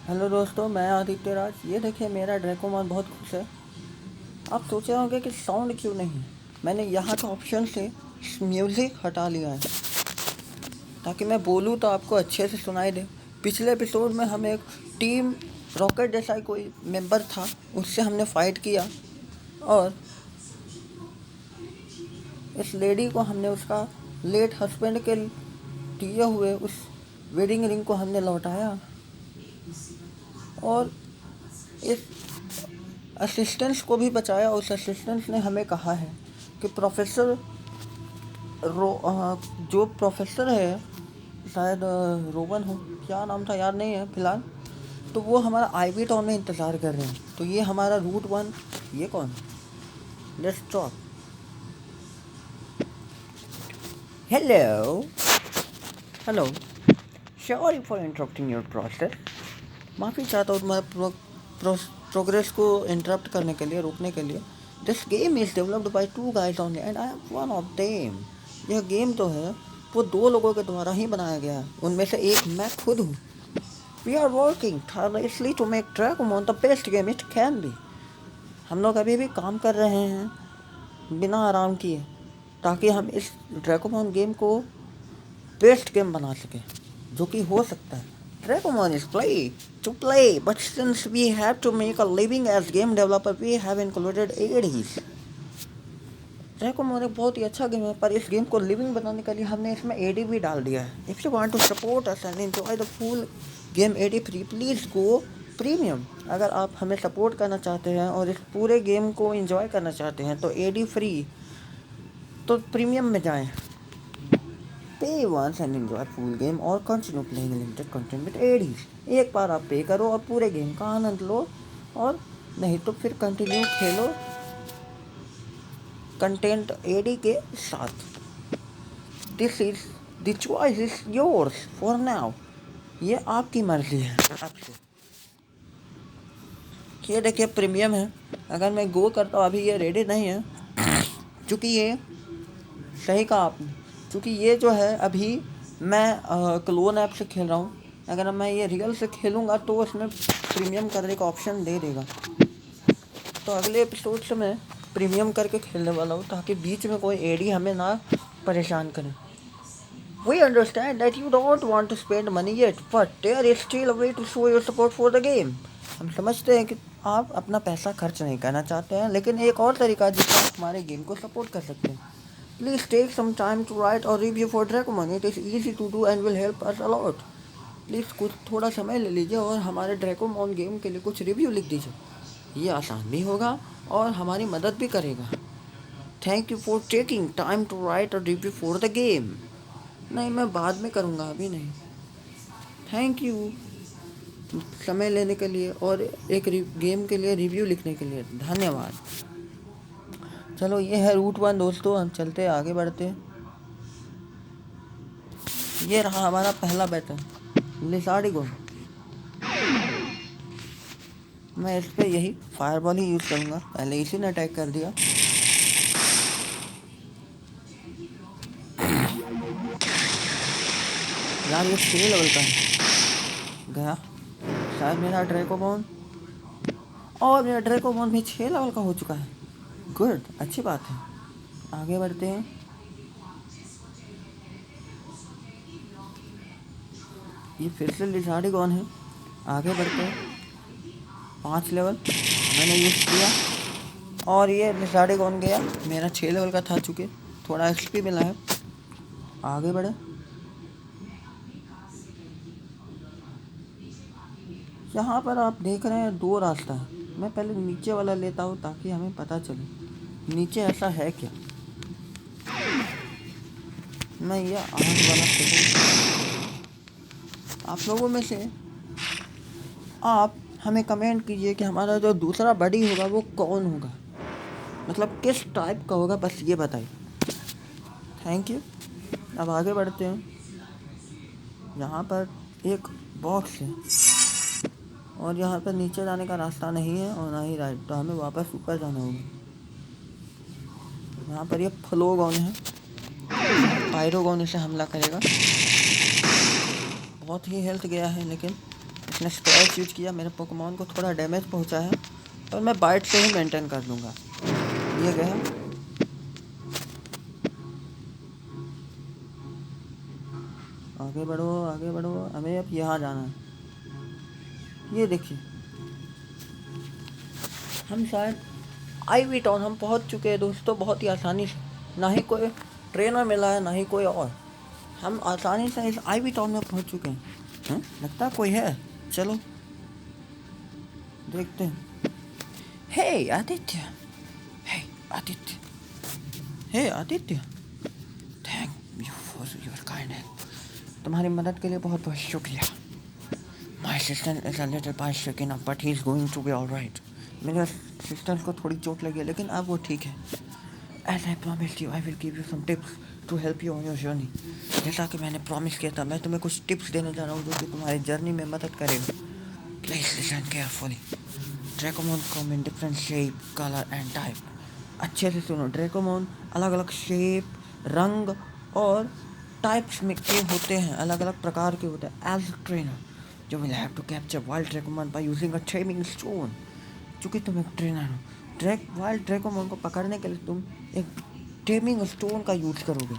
Hello दोस्तों, मैं आदित्य राज। ये देखिए, मेरा ड्रैकोमॉन बहुत खुश है। आप सोच रहे होंगे कि साउंड क्यों नहीं है। मैंने यहाँ के ऑप्शन से म्यूज़िक हटा लिया है ताकि मैं बोलूँ तो आपको अच्छे से सुनाई दे। पिछले एपिसोड में हम एक टीम रॉकेट जैसा ही कोई मेंबर था, उससे हमने फाइट किया और इस लेडी को हमने उसका लेट हस्बैंड के दिए हुए उस वेडिंग रिंग को हमने लौटाया। और इस असिस्टेंट्स को भी बचाया। उस असिस्टेंट्स ने हमें कहा है कि जो प्रोफेसर है, शायद रोवन हो, क्या नाम था याद नहीं है फिलहाल, तो वो हमारा आईवी टाउन में इंतज़ार कर रहे हैं। तो ये हमारा रूट 1। ये कौन? Let's talk. Hello hello, sorry for interrupting your process. माफ़ी चाहता हूँ तुम्हारे प्रोग्रेस को इंटरप्ट करने के लिए, रोकने के लिए। This game is developed by 2 guys only and I am one of them. यह गेम तो है वो 2 लोगों के द्वारा ही बनाया गया है, उनमें से एक मैं खुद हूँ। We are working tirelessly to make Dragomon the best game it can be. हम लोग अभी भी काम कर रहे हैं बिना आराम किए, ताकि हम इस ड्रैगोमॉन गेम को बेस्ट गेम बना सकें, जो कि हो सकता है। Dragomon is play, but since we have to make a living as game developer, we have included ADs. Dragomon एक बहुत ही अच्छा गेम है, पर इस गेम को लिविंग बनाने के लिए हमने इसमें AD भी डाल दिया है। If you want to support us and enjoy the full game AD free, please go premium. अगर आप हमें सपोर्ट करना चाहते हैं और इस पूरे गेम को एंजॉय करना चाहते हैं तो AD फ्री, तो प्रीमियम में जाएं। Pay once and enjoy full game और continue playing limited content with ads. एक बार आप पे करो और पूरे गेम का आनंद लो, और नहीं तो फिर कंटिन्यू खेलो कंटेंट एडी के साथ। This is the choice is yours for now. ये आपकी मर्जी है आपसे। ये देखिए प्रीमियम है। अगर मैं गो करता हूँ, अभी ये रेडी नहीं है, क्योंकि ये सही कहा आपने, क्योंकि ये जो है अभी मैं क्लोन ऐप से खेल रहा हूँ। अगर मैं ये रियल से खेलूँगा तो उसमें प्रीमियम करने का ऑप्शन दे देगा। तो अगले एपिसोड से मैं प्रीमियम करके खेलने वाला हूँ, ताकि बीच में कोई एडी हमें ना परेशान करे। We understand that you don't want to spend money yet, but there is still a way to show your support for the game. हम समझते हैं कि आप अपना पैसा खर्च नहीं करना चाहते हैं, लेकिन एक और तरीका जिससे आप हमारे गेम को सपोर्ट कर सकते हैं। Please take some time to write or review for Dracomon. It is easy to do and will help us a lot. Please कुछ थोड़ा समय ले लीजिए और हमारे ड्रैकोमॉन गेम के लिए कुछ रिव्यू लिख दीजिए। ये आसान भी होगा और हमारी मदद भी करेगा। Thank you for taking time to write a review for the game. नहीं, मैं बाद में करूँगा, अभी नहीं। थैंक यू समय लेने के लिए और एक गेम के लिए रिव्यू लिखने के लिए धन्यवाद। चलो, ये है रूट 1 दोस्तों। हम चलते हैं, आगे बढ़ते हैं। ये रहा हमारा पहला बैटल, लिसार्डिगोन। मैं इस पर यही फायरबॉल ही यूज़ करूँगा। पहले इसी ने अटैक कर दिया। यार ये 6 लेवल का है। गया शायद मेरा ड्रैकोमॉन, और मेरा ड्रैकोमॉन भी 6 लेवल का हो चुका है। गुड, अच्छी बात है। आगे बढ़ते हैं। ये फिर से लिसार्डिगोन है। आगे बढ़ते हैं। 5 लेवल मैंने यूज़ किया और ये लिसार्डिगोन गया। मेरा 6 लेवल का था, चुके थोड़ा एक्सपी मिला है। आगे बढ़े। यहाँ पर आप देख रहे हैं 2 रास्ता है। मैं पहले नीचे वाला लेता हूँ ताकि हमें पता चले नीचे ऐसा है क्या। मैं ये आग वाला आप लोगों में से आप हमें कमेंट कीजिए कि हमारा जो दूसरा बडी होगा वो कौन होगा, मतलब किस टाइप का होगा, बस ये बताइए। Thank you. अब आगे बढ़ते हैं। यहाँ पर एक बॉक्स है और यहाँ पर नीचे जाने का रास्ता नहीं है और ना ही राइट, तो हमें वापस ऊपर जाना होगा। यहाँ पर ये फ्लोगॉन है। पायरोगॉन इसे हमला करेगा। बहुत ही हेल्थ गया है, लेकिन उसने स्क्रैच यूज किया, मेरे पोकेमॉन को थोड़ा डैमेज पहुंचाया, पर मैं बाइट से ही मेंटेन कर लूँगा। ये गया। आगे बढ़ो आगे बढ़ो, हमें अब यहाँ जाना है। ये देखिए, हम शायद आईवी टाउन हम पहुँच चुके हैं दोस्तों, बहुत ही आसानी से। ना ही कोई ट्रेनर मिला है, ना ही कोई और। हम आसानी से इस आईवी टाउन में पहुँच चुके हैं। लगता कोई है, चलो देखते हैं। Hey Aditya, hey Aditya, hey Aditya, thank you for your kind help. तुम्हारी मदद के लिए बहुत बहुत शुक्रिया। My sister is a little bit shaking up but he is going to be alright. मेरे सिस्टर को थोड़ी चोट लगी है, लेकिन अब वो ठीक है। As I promised you I will give you some tips to help you on your journey. जैसा कि मैंने प्रॉमिस किया था, मैं तुम्हें कुछ टिप्स देने जा रहा हूँ जो कि तुम्हारी जर्नी में मदद करेगा। Please listen carefully. Dracomon come in different shape, colour and type. अच्छे से सुनो, ड्रैकोमोन अलग अलग शेप, रंग और टाइप्स में के होते हैं, अलग अलग प्रकार के होते हैं। As trainer you will have to capture wild Dracomon by using a taming stone. चूँकि तुम एक ट्रेनर हो, वाइल्ड ड्रैकोमोन को पकड़ने के लिए तुम एक टेमिंग स्टोन का यूज करोगे।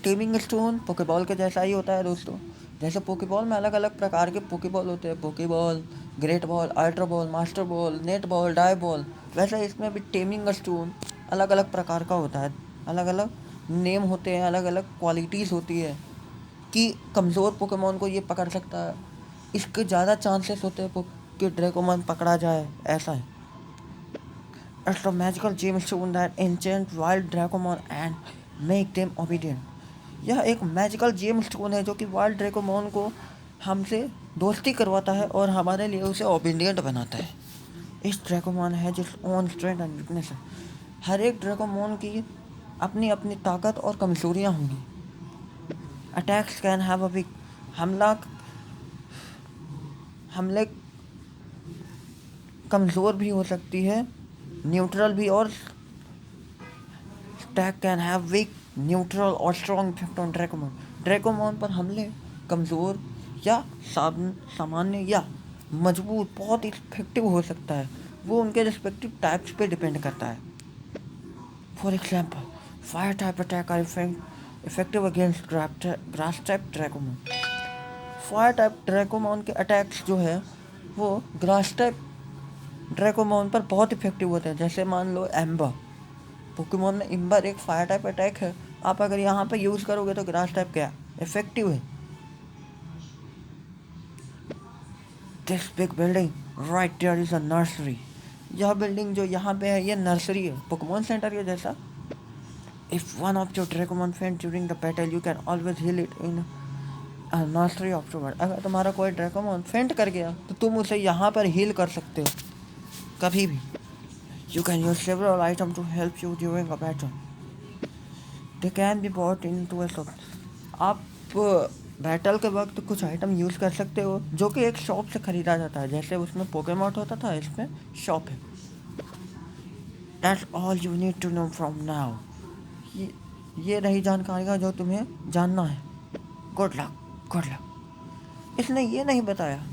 टेमिंग स्टोन पोकेबॉल के जैसा ही होता है दोस्तों। जैसे पोकेबॉल में अलग अलग प्रकार के पोकेबॉल होते हैं, pokeball, great ball, ultra ball, master ball, net ball, dive ball, वैसे इसमें भी टेमिंग स्टोन अलग अलग प्रकार का होता है। अलग अलग नेम होते हैं, अलग अलग क्वालिटीज़ होती है कि कमज़ोर पोकेमॉन को ये पकड़ सकता है, इसके ज़्यादा चांसेस होते हैं कि ड्रैकोमॉन पकड़ा जाए, ऐसा है। It's a magical gemstone that enchant wild Dracomon and make them obedient. यह एक मैजिकल जेम स्टोन है जो कि वाइल्ड ड्रैकोमोन को हमसे दोस्ती करवाता है और हमारे लिए उसे ओबीडियंट बनाता है। इस ड्रैकोमोन है जिस ओन स्ट्रेंथ एंड वीकनेस है। हर एक ड्रैकोमोन की अपनी अपनी ताकत और कमजोरियां होंगी। Attacks can have a weak, हमले कमज़ोर भी हो सकती है, न्यूट्रल भी, और attack can have weak, neutral और strong effect on Dracomon. Dracomon पर हमले कमज़ोर या सामान्य या मजबूत बहुत इफेक्टिव हो सकता है, वो उनके रिस्पेक्टिव टाइप्स पे डिपेंड करता है। For example, fire type attack are effective against grass type Dracomon. Fire type Dracomon के अटैक्स जो है वो ग्रास टाइप ड्रैकोमोन पर बहुत इफेक्टिव होते हैं। जैसे मान लो एम्बर, पोकेमोन में एम्बर एक फायर टाइप अटैक है, आप अगर यहाँ पे यूज़ करोगे तो ग्रास टाइप क्या इफेक्टिव है। This big building right there is a nursery. यह बिल्डिंग जो यहाँ पे है ये नर्सरी है, पोकेमोन सेंटर के जैसा। If one of your Dracomon faint during the battle you can always heal it in nursery afterward. अगर तुम्हारा कोई ड्रैकोमोन फेंट कर गया तो तुम उसे यहाँ पर हील कर सकते हो कभी भी। You can use several items to help you during a battle. They can be bought into a shop. आप बैटल के वक्त कुछ आइटम यूज़ कर सकते हो जो कि एक शॉप से ख़रीदा जाता है। जैसे उसमें पोकेमॉट होता था, इसमें शॉप है। That's all you need to know from now. ये रही जानकारियाँ जो तुम्हें जानना है। Good luck, good luck. इसने ये नहीं बताया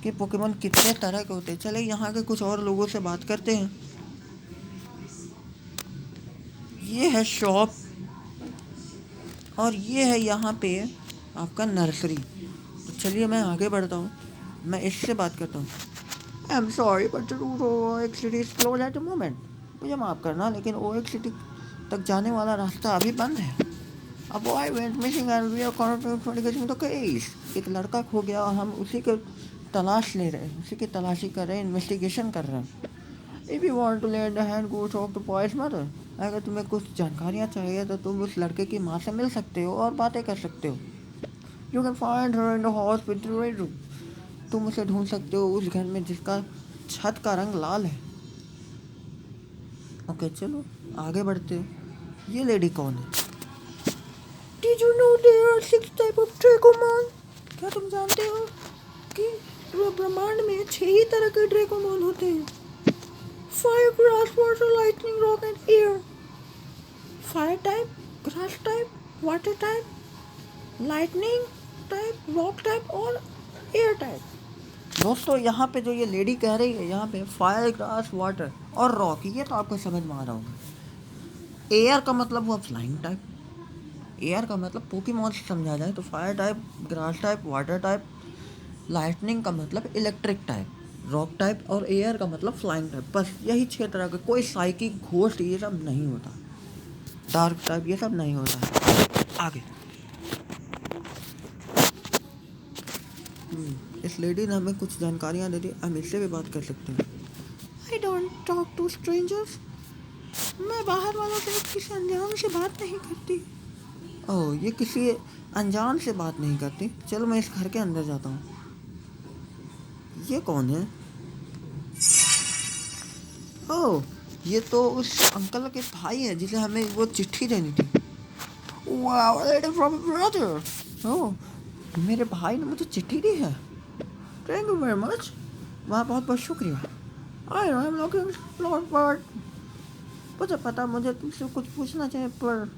कि पोकेमॉन कितने तरह के होते हैं। चले यहाँ के कुछ और लोगों से बात करते हैं। ये है शॉप और ये है यहाँ पे आपका नर्सरी। तो चलिए मैं आगे बढ़ता हूँ, मैं इससे बात करता हूँ। I am sorry but OX city is close at the moment. मुझे माफ़ करना, लेकिन ओएक्स सिटी तक जाने वाला रास्ता अभी बंद है। A boy went missing and we are conflicting the case. एक लड़का खो गया और हम उसी की तलाश ले रहे हैं, उसी की तलाशी कर रहे हैं, इन्वेस्टिगेशन कर रहे हैं। If you want to let the hand go talk to boy's mother. अगर तुम्हें कुछ जानकारियाँ चाहिए तो तुम उस लड़के की माँ से मिल सकते हो और बातें कर सकते हो। You can find her in the hospital room. तुम उसे ढूंढ सकते हो उस घर में जिसका छत का रंग लाल है। ओके चलो आगे बढ़ते हैं। ये लेडी कौन है? Did you know there are 6 type of Dracomon? क्या तुम जानते हो कि ब्रह्मांड में 6 ही तरह के ड्रैकोमोन होते हैं? Fire, grass, water, lightning, rock and air. Fire type, grass type, water type, lightning type, rock type और air type. दोस्तों यहाँ पे जो ये लेडी कह रही है, यहाँ पे फायर, ग्रास, वाटर और रॉक, ये तो आपको समझ में आ रहा होगा। एयर का मतलब हुआ फ्लाइंग टाइप, एयर का मतलब पोकेमॉन से समझा जाए तो fire type, grass type, water type. Lightning का मतलब इलेक्ट्रिक टाइप, रॉक टाइप और एयर का मतलब फ्लाइंग टाइप। बस यही 6 तरह के, कोई साइकिक, घोस्ट ये सब नहीं होता, डार्क टाइप ये सब नहीं होता है। आगे इस लेडी ने हमें कुछ जानकारियाँ दे दी, हम इससे भी बात कर सकते हैं। I don't talk to strangers, मैं बाहर वालों से किसी अनजान से बात नहीं करती। ओह, ये किसी अनजान से बात नहीं करती। चलो मैं इस घर के अंदर जाता हूँ। ये कौन है? ओह, ये तो उस अंकल के भाई है जिसे हमें वो चिट्ठी देनी थी। वाह, लेटर फ्रॉम ब्रदर। ओह, मेरे भाई ने मुझे चिट्ठी दी है। Thank you very much. वहाँ बहुत बहुत शुक्रिया। I am looking forward. मुझे पता मुझे तुमसे कुछ पूछना चाहिए, पर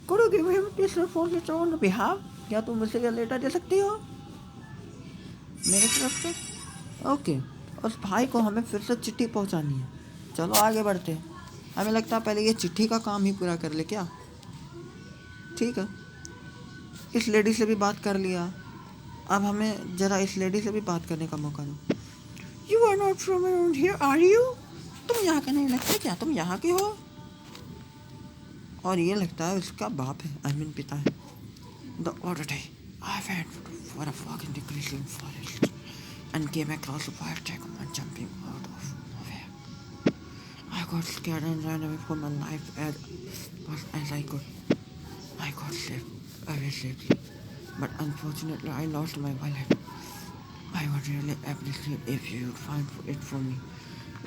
could you give him this phone on behalf? क्या तुम मुझे यह लेटर दे सकती हो मेरे तरफ से? ओके, उस भाई को हमें फिर से चिट्ठी पहुंचानी है। चलो आगे बढ़ते हैं। हमें लगता है पहले ये चिट्ठी का काम ही पूरा कर ले क्या? ठीक है, इस लेडी से भी बात कर लिया, अब हमें ज़रा इस लेडी से भी बात करने का मौका दो। You are not from around here are you? तुम यहाँ के नहीं लगते क्या? तुम यहाँ के हो? और ये लगता है उसका बाप है, आई मीन पिता है। The other day I went for a walk in the Grizzly forest and came across a wild dragon jumping out of nowhere. I got scared and ran away for my life as I could. I got safe away safely, but unfortunately I lost my wallet. I would really appreciate if you would find it for me.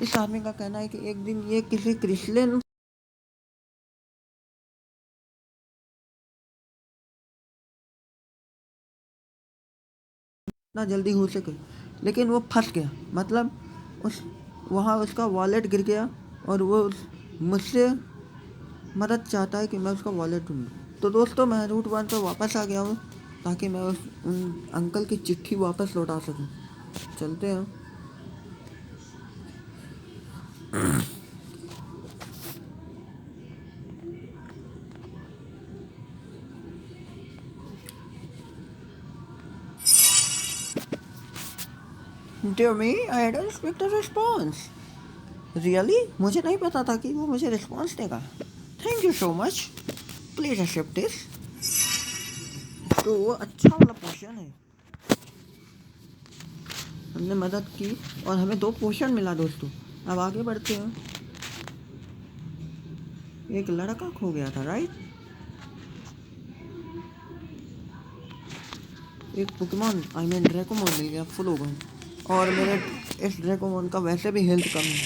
इस आदमी का कहना है कि एक दिन ये किसी क्रिस्लियन ना जल्दी हो सके, लेकिन वो फंस गया। मतलब उस वहाँ उसका वॉलेट गिर गया और वो मुझसे मदद चाहता है कि मैं उसका वॉलेट ढूंढूं। तो दोस्तों मैं रूट 1 पर वापस आ गया हूँ ताकि मैं उन अंकल की चिट्ठी वापस लौटा सकूं। चलते हैं। Dear me, I didn't expect a response. Really? मुझे नहीं पता था कि वो मुझे रिस्पॉन्स देगा। Thank you so much, please accept this. तो वो अच्छा वाला पोर्शन है। हमने मदद की और हमें 2 पोर्शन मिला दोस्तों। अब आगे बढ़ते हैं। एक लड़का खो गया था, राइट? एक पोकेमॉन आई मीन ड्रैकोमॉन मिल गया फुल होगा, और मेरे इस ड्रैकोमॉन का वैसे भी हेल्थ कम है।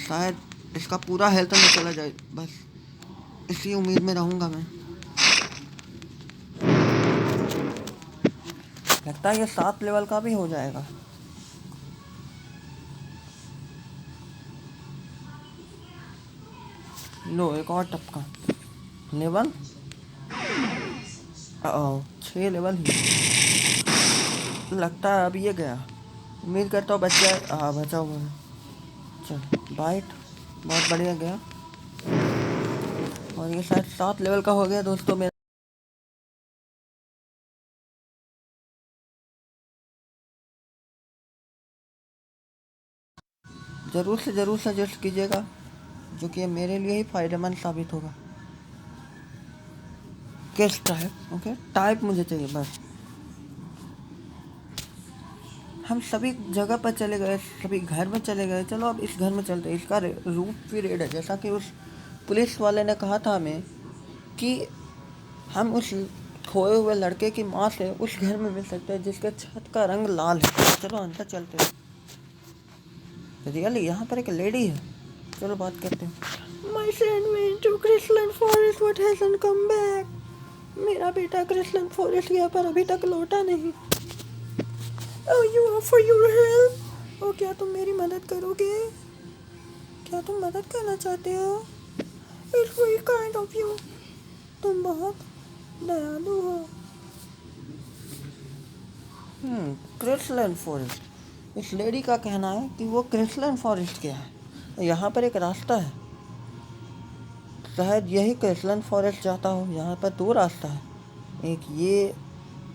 शायद इसका पूरा हेल्थ में चला जाए, बस इसी उम्मीद में रहूँगा मैं। लगता है ये 7 लेवल का भी हो जाएगा। लो एक और टपका लेवल। 6 लेवल ही लगता है। अब ये गया, उम्मीद करता हूँ बच जाए। हाँ बचा हुआ है। चल बाइट, बहुत बढ़िया गया। और ये शायद 7 लेवल का हो गया दोस्तों मेरा। ज़रूर से ज़रूर सजेस्ट कीजिएगा, जो कि मेरे लिए ही फ़ायदेमंद साबित होगा। किस टाइप? ओके, टाइप मुझे चाहिए बस। हम सभी जगह पर चले गए, सभी घर में चले गए। चलो अब इस घर में चलते हैं। इसका रूट भी रेड है, जैसा कि उस पुलिस वाले ने कहा था हमें कि हम उस खोए हुए लड़के की माँ से उस घर में मिल सकते हैं जिसके छत का रंग लाल है। चलो अंदर चलते हैं। रियली यहाँ पर एक लेडी है, चलो बात करते हैं। My son went to Crisland forest but hasn't come back. मेरा बेटा क्रिसलैंड फॉरेस्ट गया पर अभी तक लौटा नहीं। Oh, you offer your help? और क्या तुम मेरी मदद करोगे? क्या तुम मदद करना चाहते हो? It's very kind of you. तुम बहुत दयालु हो। क्रिसलन फॉरेस्ट। इस लेडी का कहना है कि वो क्रिसलन फॉरेस्ट गया है। यहाँ पर एक रास्ता है, शायद यही क्रिसलन फॉरेस्ट जाता हो। यहाँ पर दो रास्ता है, एक ये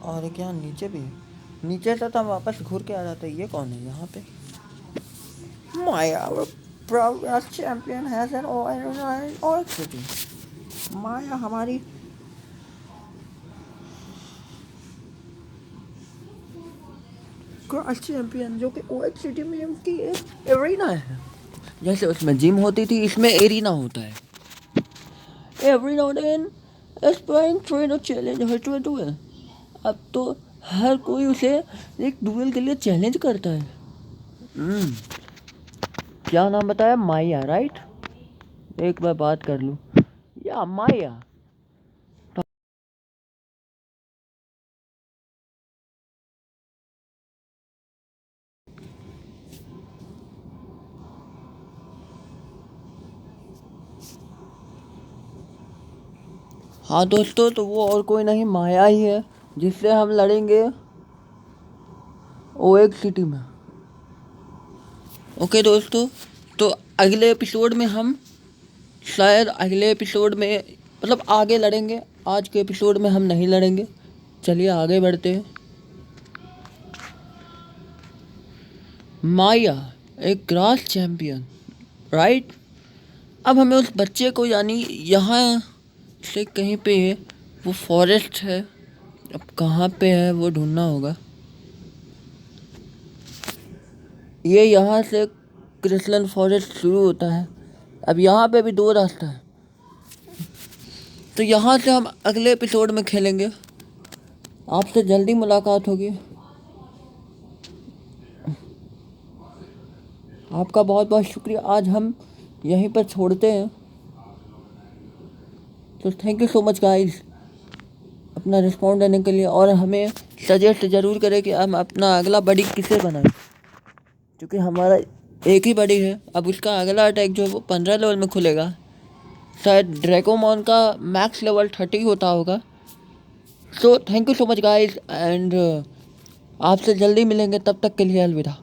और एक यहाँ नीचे भी है। नीचे से तो हम वापस घूर के आ जाते। ये कौन है यहाँ पे? माया, proud as champion has an all city। माया हमारी क्रॉस चैंपियन, जो कि ओएच सिटी में उनकी एक एरिना है। जैसे उसमें जिम होती थी, इसमें एरिना होता है। Every now and then aspiring trainer challenge her to duel. अब तो हर कोई उसे एक डुएल के लिए चैलेंज करता है। क्या नाम बताया? माया, राइट? एक बार बात कर लूँ। या माया। हाँ दोस्तों, तो वो और कोई नहीं, माया ही है, जिससे हम लड़ेंगे ओएक सिटी में। ओके दोस्तों, तो अगले एपिसोड में हम शायद अगले एपिसोड में मतलब आगे लड़ेंगे। आज के एपिसोड में हम नहीं लड़ेंगे। चलिए आगे बढ़ते हैं। माया एक ग्रास चैंपियन, राइट? अब हमें उस बच्चे को, यानी यहाँ से कहीं पे है, वो फॉरेस्ट है, अब कहाँ पे है वो ढूंढना होगा। ये यहाँ से क्रिसलन फॉरेस्ट शुरू होता है। अब यहाँ पे भी दो रास्ता है, तो यहाँ से हम अगले एपिसोड में खेलेंगे। आपसे जल्दी मुलाकात होगी। आपका बहुत बहुत शुक्रिया। आज हम यहीं पर छोड़ते हैं। तो thank you so much guys अपना रिस्पॉन्ड देने के लिए, और हमें सजेस्ट ज़रूर करें कि हम अपना अगला बडी किसे बनाएं, क्योंकि हमारा एक ही बडी है। अब उसका अगला अटैक जो है वो 15 लेवल में खुलेगा। शायद ड्रैकोमॉन का मैक्स लेवल 30 होता होगा। So thank you so much guys, and आपसे जल्दी मिलेंगे। तब तक के लिए अलविदा।